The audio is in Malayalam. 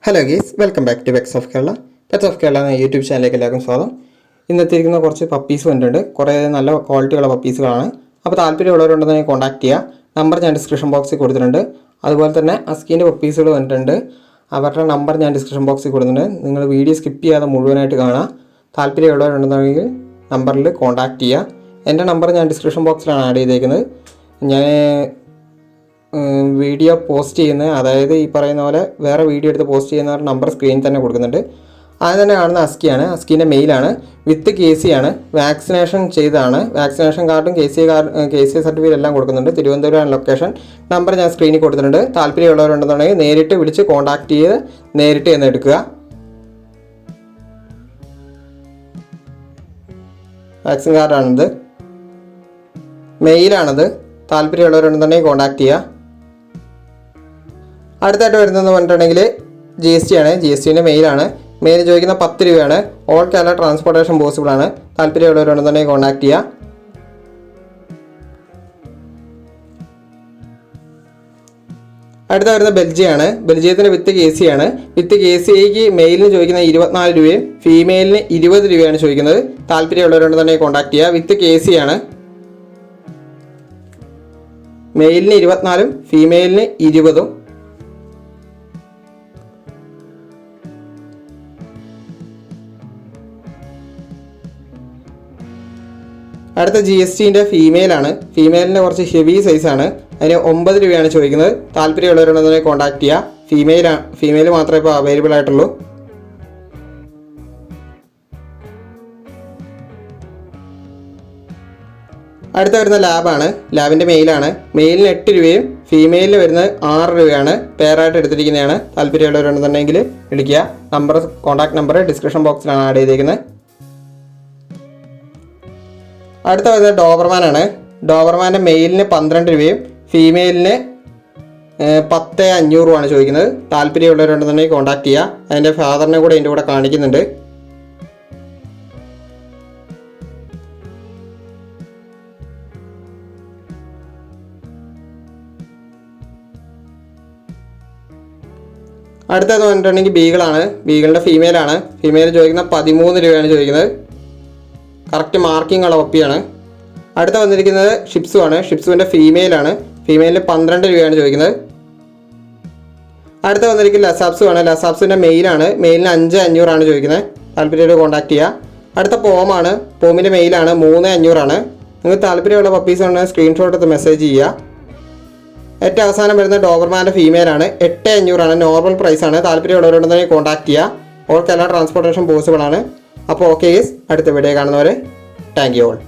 Hello guys, welcome back to pets of Kerala. Pets of Kerala എന്ന യൂട്യൂബ് ചാനലിലേക്ക് എല്ലാവർക്കും സ്വാഗതം. ഇന്നെത്തിയിരിക്കുന്ന കുറച്ച് പപ്പീസ് വന്നിട്ടുണ്ട്. കുറേ നല്ല ക്വാളിറ്റിയുള്ള പപ്പീസുകളാണ്. അപ്പോൾ താല്പര്യമുള്ളവരുണ്ടെന്ന് കോൺടാക്ട് ചെയ്യുക. നമ്പർ ഞാൻ ഡിസ്ക്രിപ്ഷൻ ബോക്സിൽ കൊടുത്തിട്ടുണ്ട്. അതുപോലെ തന്നെ അസ്കീൻ്റെ പപ്പീസുകൾ വന്നിട്ടുണ്ട്. അവരുടെ നമ്പർ ഞാൻ ഡിസ്ക്രിപ്ഷൻ ബോക്സിൽ കൊടുത്തിട്ടുണ്ട്. നിങ്ങൾ വീഡിയോ സ്കിപ്പ് ചെയ്യാതെ മുഴുവനായിട്ട് കാണുക. താല്പര്യമുള്ളവരുണ്ടെന്നുണ്ടെങ്കിൽ നമ്പറിൽ കോൺടാക്ട് ചെയ്യുക. എൻ്റെ നമ്പർ ഞാൻ ഡിസ്ക്രിപ്ഷൻ ബോക്സിലാണ് ആഡ് ചെയ്തേക്കുന്നത്. ഞാൻ വീഡിയോ പോസ്റ്റ് ചെയ്യുന്ന, അതായത് ഈ പറയുന്ന പോലെ വേറെ വീഡിയോ എടുത്ത് പോസ്റ്റ് ചെയ്യുന്നവരുടെ നമ്പർ സ്ക്രീനിൽ തന്നെ കൊടുക്കുന്നുണ്ട്. അത് തന്നെ കാണുന്ന അസ്കിയാണ്. അസ്കീൻ്റെ മെയിലാണ്, വിത്ത് KC ആണ്, വാക്സിനേഷൻ ചെയ്തതാണ്. വാക്സിനേഷൻ കാർഡും KC സർട്ടിഫിക്കറ്റ് എല്ലാം കൊടുക്കുന്നുണ്ട്. തിരുവനന്തപുരമാണ് ലൊക്കേഷൻ. നമ്പർ ഞാൻ സ്ക്രീനിൽ കൊടുത്തിട്ടുണ്ട്. താല്പര്യമുള്ളവരുണ്ടെന്നുണ്ടെങ്കിൽ നേരിട്ട് വിളിച്ച് കോൺടാക്ട് ചെയ്ത് നേരിട്ട് എന്ന് എടുക്കുക. വാക്സിൻ കാർഡാണിത്, മെയിലാണത്. താല്പര്യമുള്ളവരുണ്ടെന്നുണ്ടെങ്കിൽ കോൺടാക്ട് ചെയ്യുക. അടുത്തായിട്ട് വരുന്നതെന്ന് പറഞ്ഞിട്ടുണ്ടെങ്കിൽ GST ആണ്. GSTൻ്റെ മെയിലാണ്. മെയിൽ ചോദിക്കുന്ന 10 രൂപയാണ്. ഓൾ കേരള ട്രാൻസ്പോർട്ടേഷൻ പോസിബിൾ ആണ്. താല്പര്യമുള്ളവരുണ്ടെന്നുണ്ടെങ്കിൽ കോൺടാക്ട് ചെയ്യുക. അടുത്ത വരുന്ന ബെൽജിയാണ്. ബെൽജിയത്തിൻ്റെ വിത്ത് KC ആണ്. വിത്ത് KCക്ക് മെയിലിന് ചോദിക്കുന്ന 24 രൂപയും ഫീമെയിലിന് 20 രൂപയാണ് ചോദിക്കുന്നത്. താല്പര്യമുള്ളവരുണ്ടെന്നുണ്ടെങ്കിൽ കോൺടാക്ട് ചെയ്യുക. വിത്ത് KC ആണ്. മെയിലിന് 24ഉം ഫീമെയിലിന് 20ഉം. അടുത്ത GSTൻ്റെ ഫീമെയിലാണ്. ഫീമെയിലിൻ്റെ കുറച്ച് ഹെവി സൈസാണ്. അതിന് 9 രൂപയാണ് ചോദിക്കുന്നത്. താല്പര്യമുള്ളവരുണ്ടെന്നുണ്ടെങ്കിൽ കോൺടാക്ട് ചെയ്യുക. ഫീമെയിൽ മാത്രമേ ഇപ്പോൾ അവൈലബിൾ ആയിട്ടുള്ളൂ. അടുത്ത വരുന്ന ലാബാണ്. ലാബിൻ്റെ മെയിലാണ്. മെയിലിന് 8 രൂപയും ഫീമെയിലിന് വരുന്നത് 6 രൂപയാണ്. പെയറായിട്ട് എടുത്തിരിക്കുന്നതാണ്. താല്പര്യമുള്ളവരുണ്ടെന്നുണ്ടെങ്കിൽ വിളിക്കുക. കോൺടാക്ട് നമ്പർ ഡിസ്ക്രിപ്ഷൻ ബോക്സിലാണ് ആഡ് ചെയ്തിരിക്കുന്നത്. അടുത്ത വരുന്നത് ഡോബർമാനാണ്. ഡോബർമാൻ്റെ മെയിലിന് 12 രൂപയും ഫീമെയിലിന് 10,500 ചോദിക്കുന്നത്. താല്പര്യമുള്ളവരുണ്ടെന്നുണ്ടെങ്കിൽ കോൺടാക്ട് ചെയ്യുക. അതിൻ്റെ ഫാദറിനെ കൂടെ ഇതിൻ്റെ കൂടെ കാണിക്കുന്നുണ്ട്. അടുത്തത് പറഞ്ഞിട്ടുണ്ടെങ്കിൽ ബീഗിളാണ്. ബീഗിളിൻ്റെ ഫീമെയിലാണ്. ഫീമെയിൽ ചോദിക്കുന്ന 13 രൂപയാണ് ചോദിക്കുന്നത്. കറക്റ്റ് മാർക്കിംഗ് ഉള്ള പപ്പിയാണ്. അടുത്ത വന്നിരിക്കുന്നത് ഷിപ്സു ആണ്. ഷിപ്സുവിൻ്റെ ഫീമെയിലാണ്. ഫീമെയിലിന് 12 രൂപയാണ് ചോദിക്കുന്നത്. അടുത്ത വന്നിരിക്കുന്നത് ലസാപ്സു ആണ്. ലസാപ്സുവിൻ്റെ മെയിലാണ്. മെയിലിന് 5,500 ചോദിക്കുന്നത്. താല്പര്യമുള്ള കോൺടാക്ട് ചെയ്യുക. അടുത്ത പോമാണ്. പോമിൻ്റെ മെയിലാണ്. 3,500. നിങ്ങൾക്ക് താല്പര്യമുള്ള പപ്പീസ് ഉണ്ടെങ്കിൽ സ്ക്രീൻഷോട്ട് എടുത്ത് മെസ്സേജ് ചെയ്യുക. ഏറ്റവും അവസാനം വരുന്ന ഡോബർമാൻ്റെ ഫീമെയിലാണ്. 8,500 നോർമൽ പ്രൈസാണ്. താല്പര്യമുള്ളവരുണ്ടെങ്കിൽ കോൺടാക്ട് ചെയ്യുക. ഓൾ കേരള ട്രാൻസ്പോർട്ടേഷൻ പോസിബിൾ ആണ്. അപ്പോൾ ഓക്കെ ഗൈസ്, അടുത്ത വീഡിയോ കാണുന്നവരെ താങ്ക് യു ഓൾ.